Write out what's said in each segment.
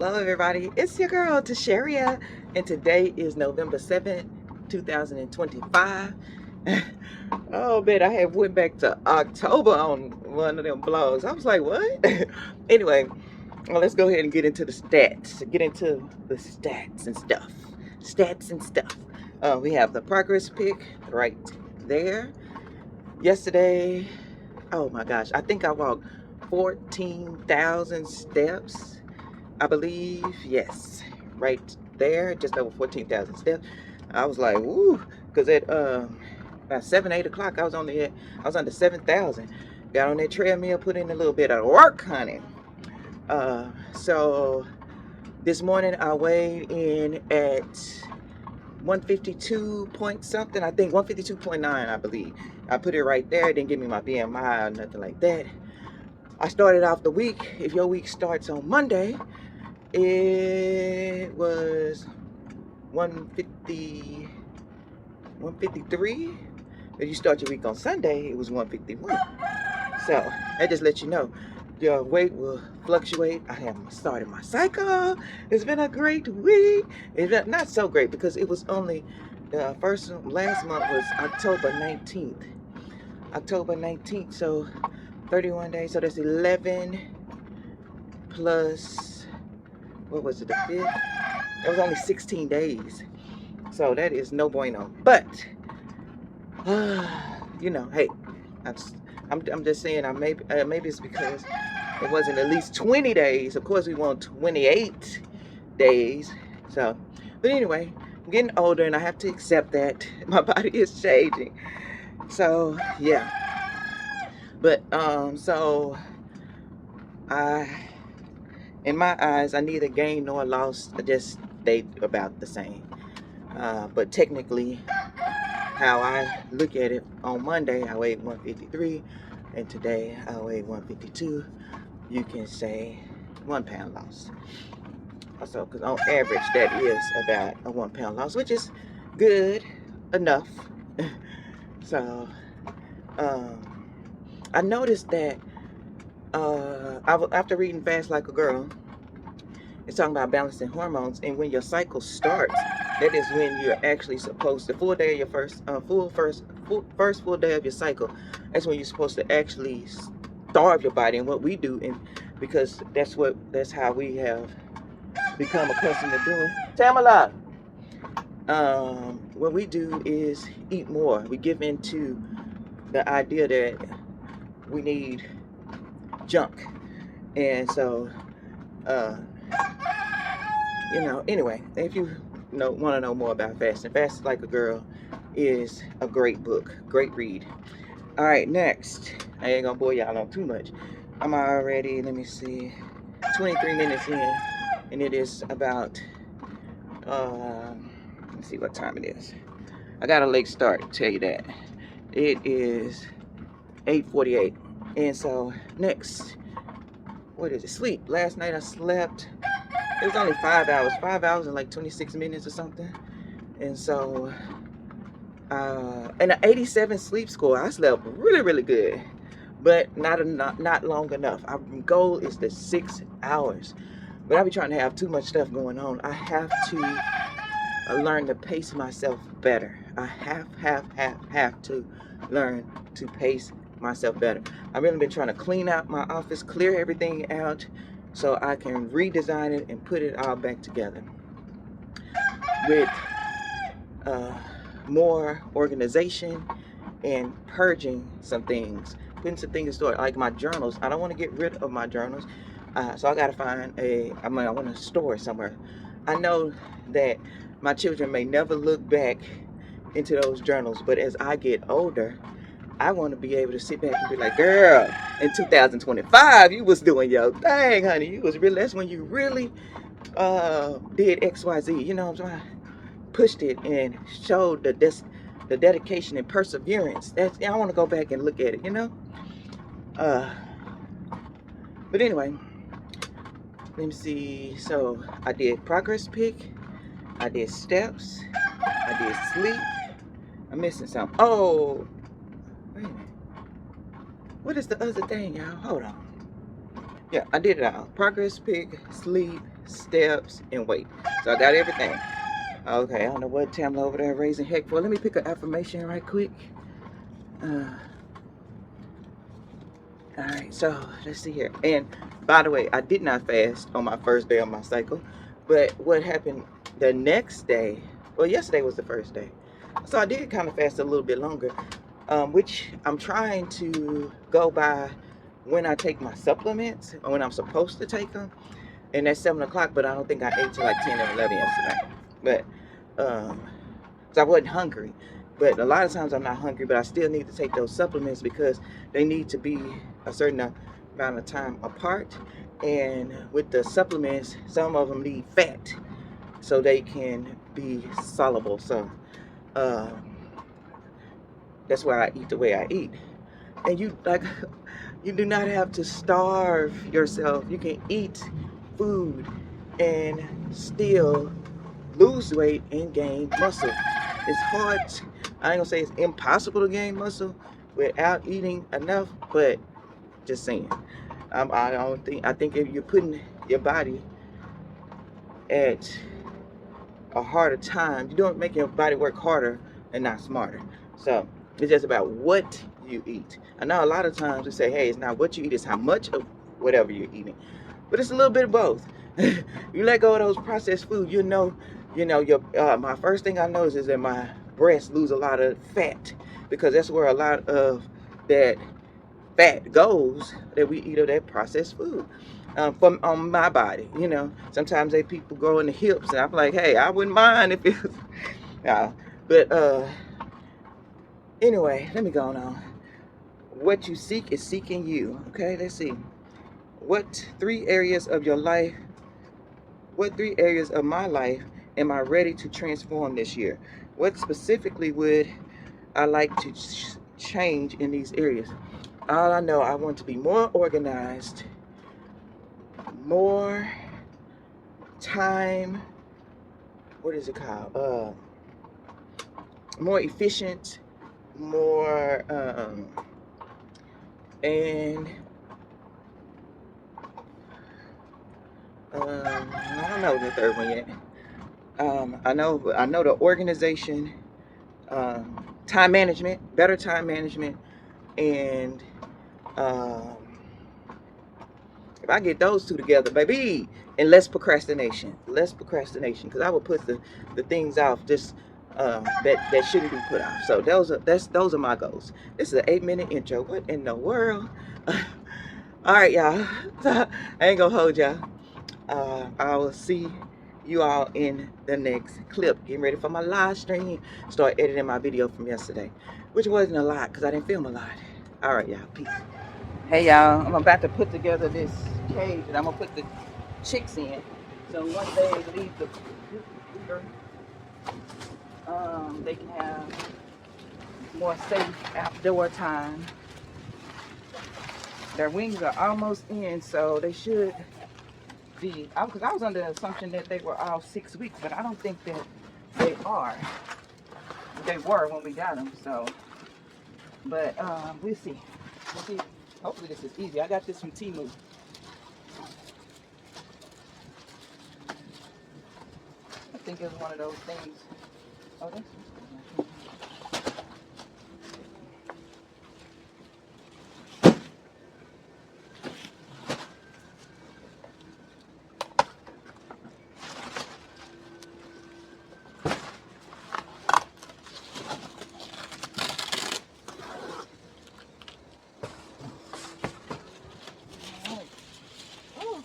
Hello everybody, it's your girl Tasharia, and today is November 7th, 2025. Oh man, I have went back to October on one of them blogs. I was like, what? Anyway, well, let's go ahead and get into the stats. Get into the stats and stuff. Stats and stuff. We have the progress pick right there. Yesterday, oh my gosh, I think I walked 14,000 steps. I believe, yes, right there, just over 14,000 steps. I was like, woo, because at about 7, 8 o'clock, I was on the 7,000. Got on that treadmill, put in a little bit of work, honey. So this morning I weighed in at 152 point something. I think 152.9, I believe. I put it right there. It didn't give me my BMI or nothing like that. I started off the week. If your week starts on Monday, it was 150, 153. If you start your week on Sunday, it was 151. So that just lets you know your weight will fluctuate. I have started my cycle. It's been a great week. It's been not so great because it was only the last month was October 19th. October 19th, so 31 days. So that's 11 plus, what was it, the 5th? It was only 16 days. So that is no bueno. But, you know, hey, I'm just saying, maybe it's because it wasn't at least 20 days. Of course, we want 28 days. So, but anyway, I'm getting older and I have to accept that my body is changing. So, yeah. But, so in my eyes, I neither gained nor lost. I just stayed about the same. But technically, how I look at it, on Monday I weighed 153, and today I weighed 152. You can say 1 pound loss. Also, because on average that is about a 1 pound loss, which is good enough. So, I noticed that after reading Fast Like a Girl, it's talking about balancing hormones, and when your cycle starts, that is when you're actually supposed to, full day of your first full day of your cycle. That's when you're supposed to actually starve your body, and what we do, and because that's how we have become accustomed to doing. Tamala, what we do is eat more. We give into the idea that we need junk, and so you know, anyway, if you want to know more about fasting, Fast Like a Girl is a great book, great read. All right, next, I ain't gonna bore y'all on too much. I'm already, let me see, 23 minutes in, and it is about, let's see what time it is. I got a late start, tell you that. It is 8:48, and so next, what is it? Sleep. Last night I slept. It was only 5 hours and like 26 minutes or something. And so, and an 87 sleep score. I slept really, really good, but not long enough. Our goal is the 6 hours, but I be trying to have too much stuff going on. I have to learn to pace myself better. I have to learn to pace myself better. I've really been trying to clean out my office, clear everything out, so I can redesign it and put it all back together with more organization and purging some things, putting some things in store, like my journals. I don't want to get rid of my journals, so I gotta find I want to store it somewhere. I know that my children may never look back into those journals, but as I get older, I want to be able to sit back and be like, girl, in 2025, you was doing your thing, honey. You was really, that's when you really did XYZ. You know what I'm saying? Pushed it and showed the dedication and perseverance. I want to go back and look at it, you know? But anyway, let me see. So I did progress pick. I did steps. I did sleep. I'm missing something. Oh, wait a minute. What is the other thing, y'all? Hold on. Yeah, I did it all. Progress pick, sleep, steps, and weight. So I got everything. Okay, I don't know what Tamla over there raising heck for. Let me pick an affirmation right quick. All right, so let's see here. And by the way, I did not fast on my first day of my cycle, but what happened the next day? Well, yesterday was the first day, so I did kind of fast a little bit longer, which I'm trying to go by when I take my supplements or when I'm supposed to take them, and that's 7 o'clock. But I don't think I ate till like 10 or 11 yesterday. But so I wasn't hungry. But a lot of times I'm not hungry, but I still need to take those supplements because they need to be a certain amount of time apart. And with the supplements, some of them need fat so they can be soluble. So that's why I eat the way I eat. And you do not have to starve yourself. You can eat food and still lose weight and gain muscle. It's hard. I ain't gonna say it's impossible to gain muscle without eating enough, but just saying. I think if you're putting your body at a harder time, you don't make your body work harder and not smarter. So it's just about what you eat. I know a lot of times we say, hey, it's not what you eat, it's how much of whatever you're eating. But it's a little bit of both. You let go of those processed food, you know your my first thing I notice is that my breasts lose a lot of fat because that's where a lot of that fat goes that we eat of that processed food. From on my body, sometimes people grow in the hips, and I'm like, hey, I wouldn't mind if it was, but anyway, let me go on. What you seek is seeking you. Okay, let's see. What three areas of my life am I ready to transform this year? What specifically would I like to change in these areas? All I know, I want to be more organized, more time, what is it called? More efficient, more, and I don't know the third one yet. I know the organization, time management, better time management, and if I get those two together, baby, and less procrastination, because I would put the things off just that shouldn't be put off. So those are my goals. This is an 8-minute intro. What in the world? All right, y'all. I ain't gonna hold y'all. I will see you all in the next clip. Getting ready for my live stream. Start editing my video from yesterday, which wasn't a lot because I didn't film a lot. All right, y'all. Peace. Hey, y'all. I'm about to put together this cage and I'm gonna put the chicks in. So once they leave the cooper, they can have more safe outdoor time. Their wings are almost in, so they should be. Because I was under the assumption that they were all 6 weeks, but I don't think that they are. They were when we got them. So, but we'll see. We'll see. Hopefully this is easy. I got this from Temu. I think it's one of those things. Oh, that's.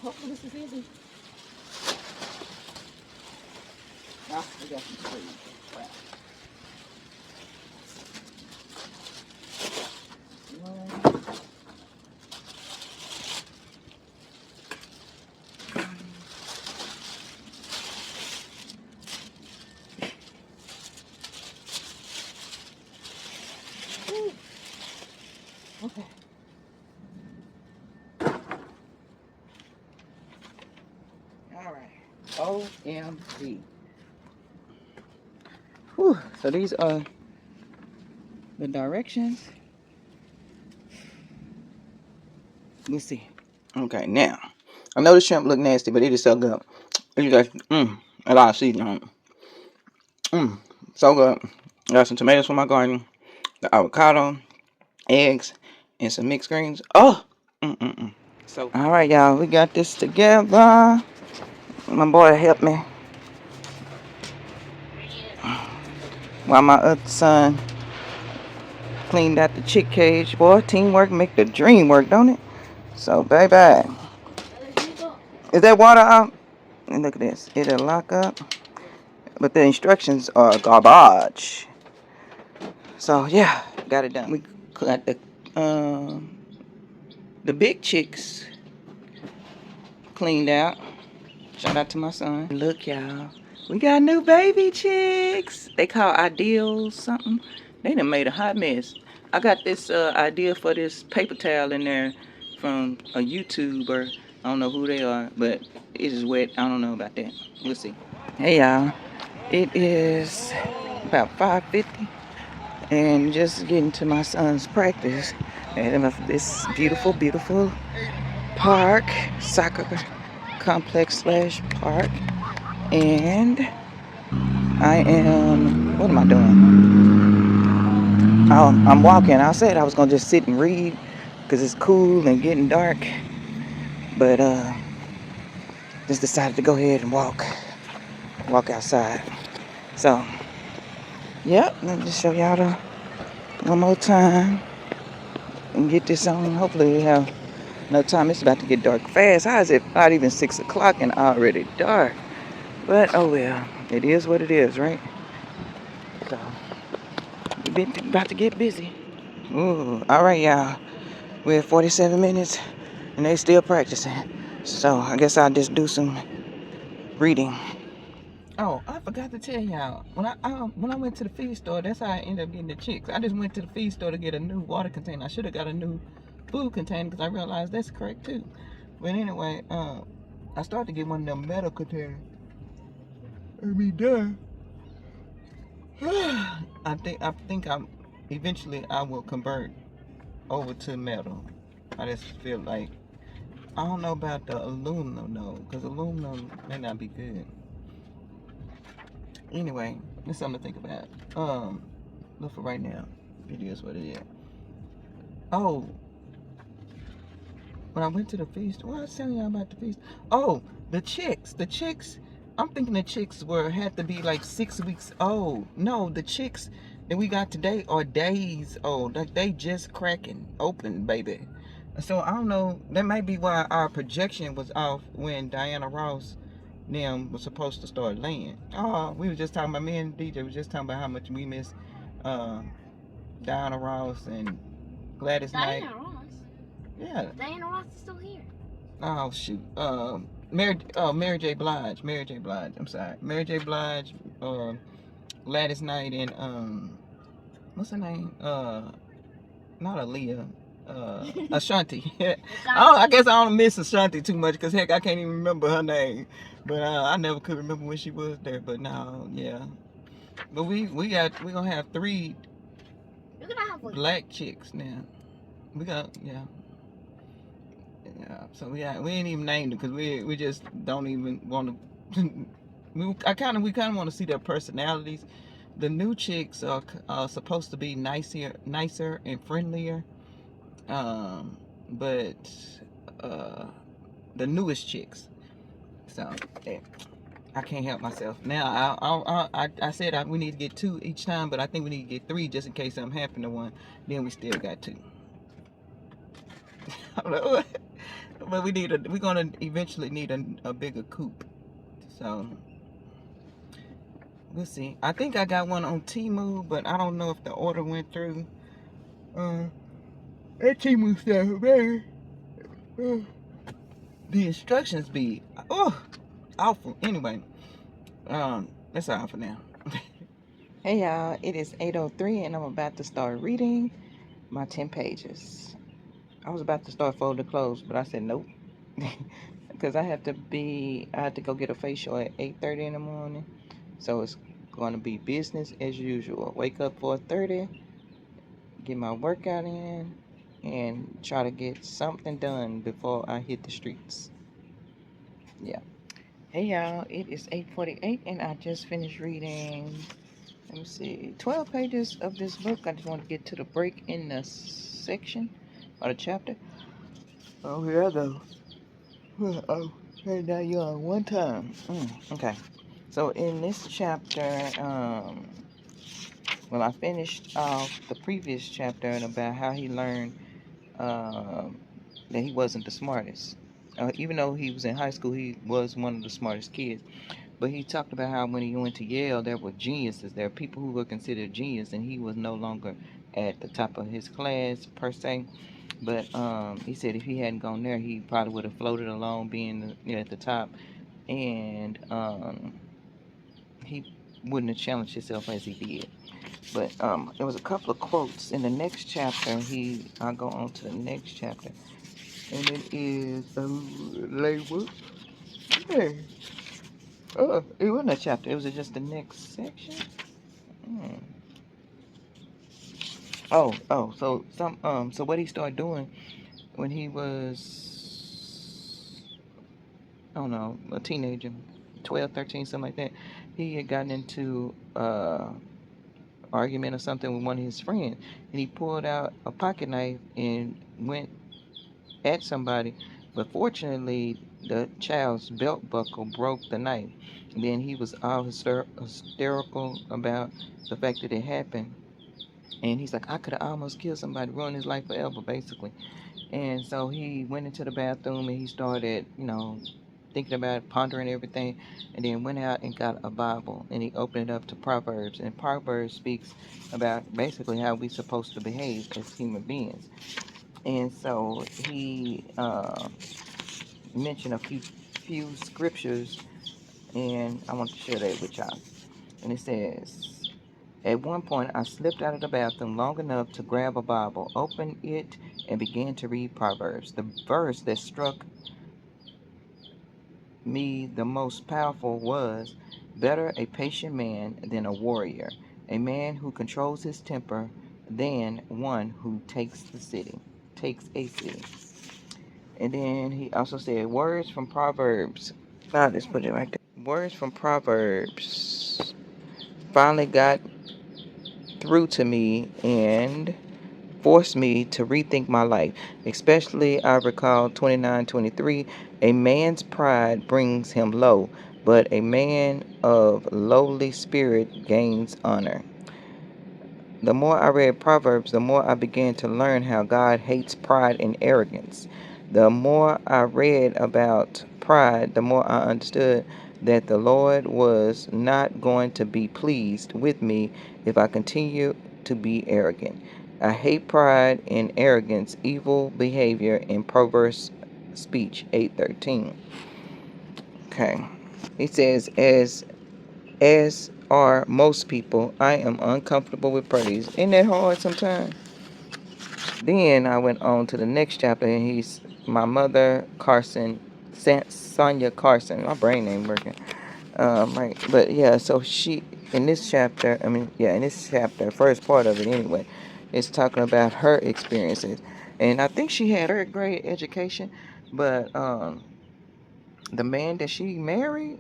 Hopefully this is easy. Now we got some trees. Wow. Okay. All right. OMG. Whew. So these are the directions. Let's see. Okay, now I know the shrimp look nasty, but it is so good. You got a lot of seasoning on it. So good. Got some tomatoes from my garden, the avocado, eggs, and some mixed greens. Oh, So all right, y'all, we got this together. My boy helped me while my other son cleaned out the chick cage. Boy, teamwork make the dream work, don't it? So, baby, is that water out? And look at this. It'll lock up. But the instructions are garbage. So, yeah, got it done. We got the big chicks cleaned out. Shout out to my son. Look, y'all. We got new baby chicks. They call Ideal something. They done made a hot mess. I got this idea for this paper towel in there from a YouTuber. I don't know who they are, but it is wet. I don't know about that. We'll see. Hey, y'all. It is about 5:50 and just getting to my son's practice at this beautiful, beautiful park, soccer complex slash park. And I am, what am I doing? I'm walking. I said I was going to just sit and read because it's cool and getting dark. But just decided to go ahead and walk outside. So, yep, let me just show y'all one more time and get this on. Hopefully we have no time. It's about to get dark fast. How is it not even 6 o'clock and already dark? But, oh well, it is what it is, right? So, we're about to get busy. Ooh, all right, y'all. We're at 47 minutes, and they still practicing. So I guess I'll just do some reading. Oh, I forgot to tell y'all. When I went to the feed store, that's how I ended up getting the chicks. I just went to the feed store to get a new water container. I should have got a new food container because I realized that's correct too. But anyway, I started to get one of them metal containers. Done. I think eventually I will convert over to metal. I just feel like I don't know about the aluminum though, because aluminum may not be good. Anyway, it's something to think about. But for right now, it is what it is. Oh, when I went to the feast, what I was telling y'all about the feast? Oh, the chicks. I'm thinking the chicks had to be like 6 weeks old. No, the chicks that we got today are days old. Like they just cracking open, baby. So I don't know. That might be why our projection was off when Diana Ross them was supposed to start laying. Oh, we were just talking about, me and DJ was just talking about how much we miss Diana Ross and Gladys Knight. Diana Ross? Yeah. Diana Ross is still here. Oh shoot. Mary J. Blige. I'm sorry. Mary J. Blige, Gladys Knight, and what's her name? Not Aaliyah. Ashanti. I guess I don't miss Ashanti too much because heck, I can't even remember her name. But I never could remember when she was there. But now, yeah. But we gonna have 3 black chicks now. We got yeah. So we ain't even named them because we just don't even want to. we kind of want to see their personalities. The new chicks are supposed to be nicer and friendlier. But the newest chicks. So yeah, I can't help myself. Now I said we need to get 2 each time, but I think we need to get 3 just in case something happened to one. Then we still got 2. But we're gonna eventually need a bigger coop. So we'll see. I think I got one on Temu, but I don't know if the order went through. That Temu stuff, man. The instructions be awful. Anyway, that's all for now. Hey y'all, it is 8:03 and I'm about to start reading my 10 pages. I was about to start folding clothes, but I said nope. Because I had to go get a facial at 8:30 in the morning. So it's going to be business as usual. Wake up 4:30, get my workout in, and try to get something done before I hit the streets. Yeah. Hey y'all, it is 8:48 and I just finished reading, let me see, 12 pages of this book. I just want to get to the break in the section or the chapter. Oh, here I go. Oh, hey, now you're on one time. Okay. So in this chapter, well, I finished off the previous chapter and about how he learned that he wasn't the smartest. Even though he was in high school, he was one of the smartest kids. But he talked about how when he went to Yale, there were geniuses. There were people who were considered genius, and he was no longer at the top of his class per se. But he said if he hadn't gone there, he probably would have floated along, being at the top, and he wouldn't have challenged himself as he did. But there was a couple of quotes in the next chapter. I'll go on to the next chapter, and it is labeled. Hey, it wasn't a chapter. It was just the next section. Hmm. So what he started doing when he was, I don't know, a teenager, 12, 13, something like that. He had gotten into argument or something with one of his friends, and he pulled out a pocket knife and went at somebody, but fortunately the child's belt buckle broke the knife. And then he was all hysterical about the fact that it happened. And he's like, I could have almost killed somebody, ruined his life forever, basically. And so he went into the bathroom and he started, thinking about it, pondering everything, and then went out and got a Bible and he opened it up to Proverbs. And Proverbs speaks about basically how we're supposed to behave as human beings. And so he mentioned a few scriptures, and I want to share that with y'all. And it says, at one point, I slipped out of the bathroom long enough to grab a Bible, open it, and began to read Proverbs. The verse that struck me the most powerful was, better a patient man than a warrior, a man who controls his temper than one who takes a city. And then he also said, words from Proverbs. I'll just put it right there. Words from Proverbs finally got through to me and forced me to rethink my life. Especially, I recall 29:23. A man's pride brings him low, but a man of lowly spirit gains honor. The more I read Proverbs, the more I began to learn how God hates pride and arrogance. The more I read about pride, the more I understood that the Lord was not going to be pleased with me if I continue to be arrogant. I hate pride and arrogance, evil behavior, and perverse speech. 8:13. Okay. He says, as are most people, I am uncomfortable with praise. Isn't that hard sometimes? Then I went on to the next chapter, and he's my mother, Carson, Sonia Carson. My brain ain't working. Right, but yeah. So in this chapter, first part of it anyway, it's talking about her experiences, and I think she had third grade education, but the man that she married,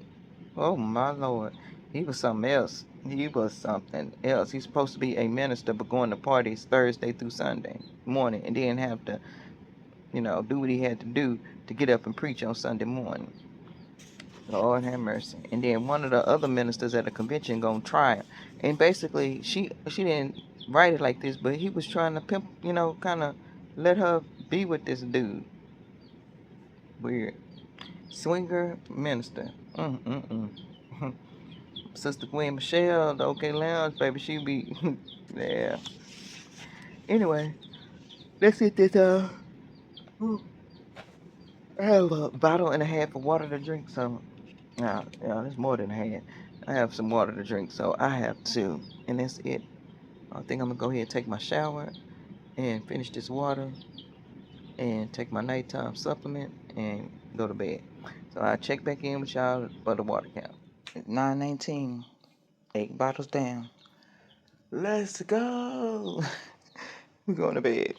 oh my Lord, he was something else. He was something else. He's supposed to be a minister, but going to parties Thursday through Sunday morning, and then have to, do what he had to do to get up and preach on Sunday morning. Lord have mercy. And then one of the other ministers at a convention gonna try him, and basically she didn't write it like this, but he was trying to pimp, kind of let her be with this dude. Weird. Swinger minister. Sister Queen Michelle, the OK Lounge, baby, she be, yeah. Anyway, let's get this, I have a bottle and a half of water to drink, so, yeah, there's more than a half. I have some water to drink, so I have two, and that's it. I think I'm gonna go ahead and take my shower and finish this water and take my nighttime supplement and go to bed. So I'll check back in with y'all for the water count. It's 9:19, 8 bottles down. Let's go. We're going to bed.